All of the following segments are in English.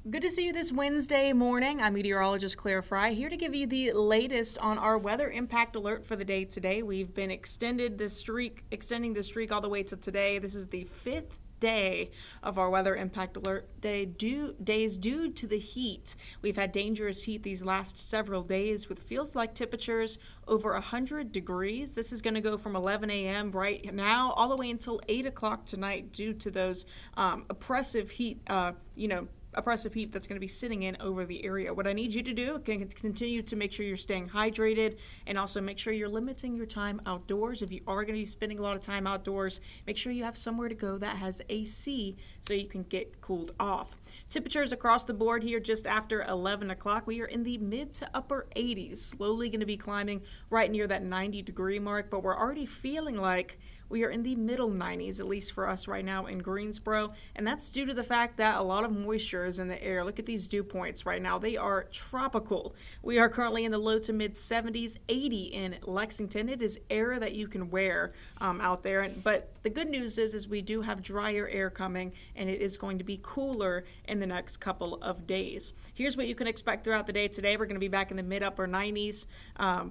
Good to see you this Wednesday morning. I'm Meteorologist Claire Fry, here to give you the latest on our weather impact alert for the day today. We've been extending the streak all the way to today. This is the fifth day of our weather impact alert days due to the heat. We've had dangerous heat these last several days with feels like temperatures over 100 degrees. This is going to go from 11 a.m. right now all the way until 8 o'clock tonight due to those oppressive heat, oppressive heat that's going to be sitting in over the area. What I need you to do, continue to make sure you're staying hydrated and also make sure you're limiting your time outdoors. If you are going to be spending a lot of time outdoors, make sure you have somewhere to go that has AC so you can get cooled off. Temperatures across the board here just after 11 o'clock. We are in the mid to upper 80s, slowly going to be climbing right near that 90-degree mark, but we're already feeling like we are in the middle 90s, at least for us right now in Greensboro, and that's due to the fact that a lot of moisture is in the air. Look at these dew points right now. They are tropical. We are currently in the low to mid 70s, 80 in Lexington. It is air that you can wear out there, but the good news is we do have drier air coming, and it is going to be cooler in the next couple of days. Here's what you can expect throughout the day today. We're going to be back in the mid upper 90s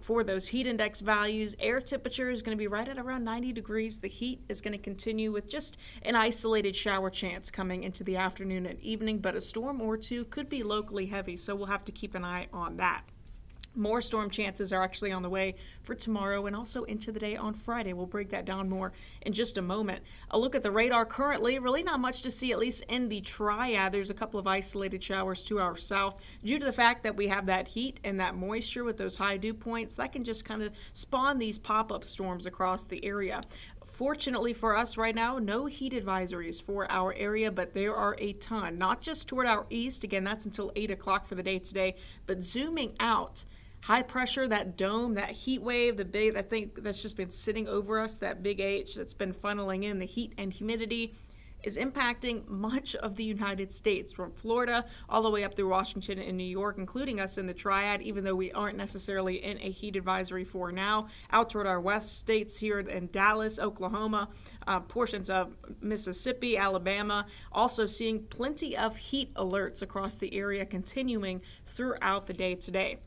for those heat index values. Air temperature is going to be right at around 90 degrees. The heat is going to continue with just an isolated shower chance coming into the afternoon and evening, but a storm or two could be locally heavy, so we'll have to keep an eye on that. More storm chances are actually on the way for tomorrow and also into the day on Friday. We'll break that down more in just a moment. A look at the radar currently, really not much to see, at least in the Triad. There's a couple of isolated showers to our south due to the fact that we have that heat and that moisture with those high dew points. That can just kind of spawn these pop-up storms across the area. Fortunately for us right now, no heat advisories for our area, but there are a ton, not just toward our east. Again, that's until 8 o'clock for the day today, but zooming out, high pressure, that dome, that heat wave, I think that's just been sitting over us, that big H that's been funneling in the heat and humidity, is impacting much of the United States, from Florida all the way up through Washington and New York, including us in the Triad, even though we aren't necessarily in a heat advisory for now, out toward our west states here in Dallas, Oklahoma, portions of Mississippi, Alabama, also seeing plenty of heat alerts across the area continuing throughout the day today.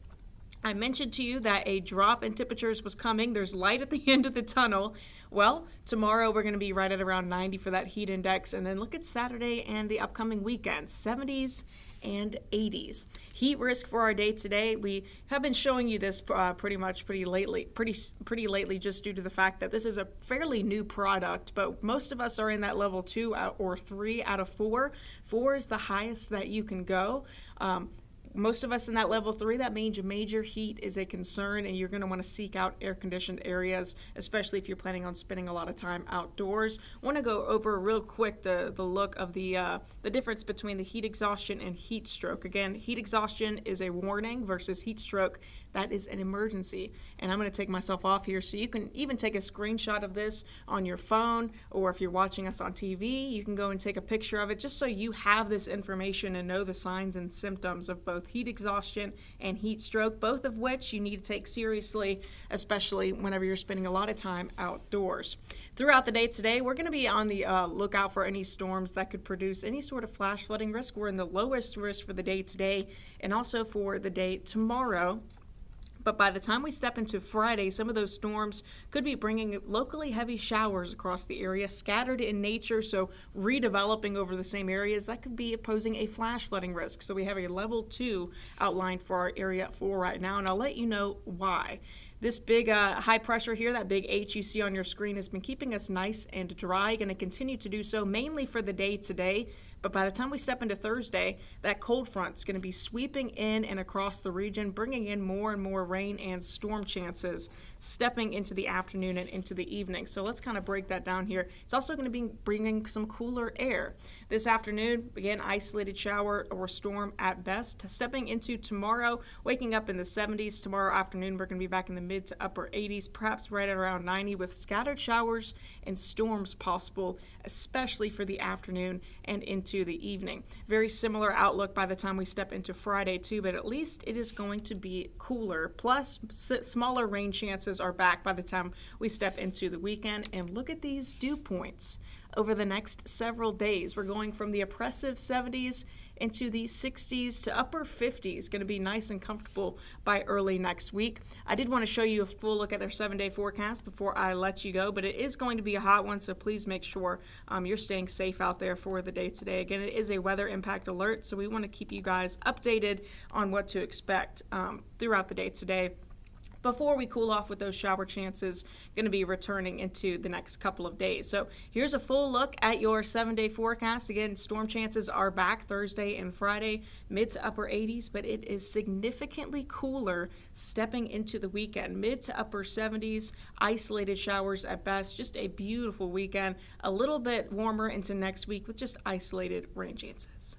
I mentioned to you that a drop in temperatures was coming. There's light at the end of the tunnel. Well, tomorrow we're going to be right at around 90 for that heat index. And then look at Saturday and the upcoming weekend, 70s and 80s. Heat risk for our day today. We have been showing you this pretty lately, just due to the fact that this is a fairly new product, but most of us are in that level 2 or 3 out of 4. 4 is the highest that you can go. Most of us in that level 3, that means major heat is a concern, and you're going to want to seek out air-conditioned areas, especially if you're planning on spending a lot of time outdoors. I want to go over real quick the look of the difference between the heat exhaustion and heat stroke. Again, heat exhaustion is a warning versus heat stroke. That is an emergency. And I'm going to take myself off here so you can even take a screenshot of this on your phone, or if you're watching us on TV, you can go and take a picture of it just so you have this information and know the signs and symptoms of both heat exhaustion and heat stroke, both of which you need to take seriously, especially whenever you're spending a lot of time outdoors. Throughout the day today, we're going to be on the lookout for any storms that could produce any sort of flash flooding risk. We're in the lowest risk for the day today and also for the day tomorrow. But by the time we step into Friday, some of those storms could be bringing locally heavy showers across the area, scattered in nature, so redeveloping over the same areas. That could be posing a flash flooding risk. So we have a level 2 outlined for our area 4 right now, and I'll let you know why. This big high pressure here, that big H you see on your screen, has been keeping us nice and dry, going to continue to do so mainly for the day today. But by the time we step into Thursday, that cold front's going to be sweeping in and across the region, bringing in more and more rain and storm chances, stepping into the afternoon and into the evening. So let's kind of break that down here. It's also going to be bringing some cooler air. This afternoon, again, isolated shower or storm at best. Stepping into tomorrow, waking up in the 70s. Tomorrow afternoon, we're going to be back in the mid to upper 80s, perhaps right at around 90, with scattered showers and storms possible, especially for the afternoon and into the evening. Very similar outlook by the time we step into Friday too, but at least it is going to be cooler. Plus, smaller rain chances are back by the time we step into the weekend. And look at these dew points over the next several days. We're going from the oppressive 70s into the 60s to upper 50s. Going to be nice and comfortable by early next week. I did want to show you a full look at our 7-day forecast before I let you go, but it is going to be a hot one, so please make sure you're staying safe out there for the day today. Again, it is a weather impact alert, so we want to keep you guys updated on what to expect throughout the day today, before we cool off with those shower chances going to be returning into the next couple of days. So here's a full look at your 7-day forecast. Again, storm chances are back Thursday and Friday, mid to upper 80s, but it is significantly cooler stepping into the weekend, mid to upper 70s, isolated showers at best. Just a beautiful weekend, a little bit warmer into next week with just isolated rain chances.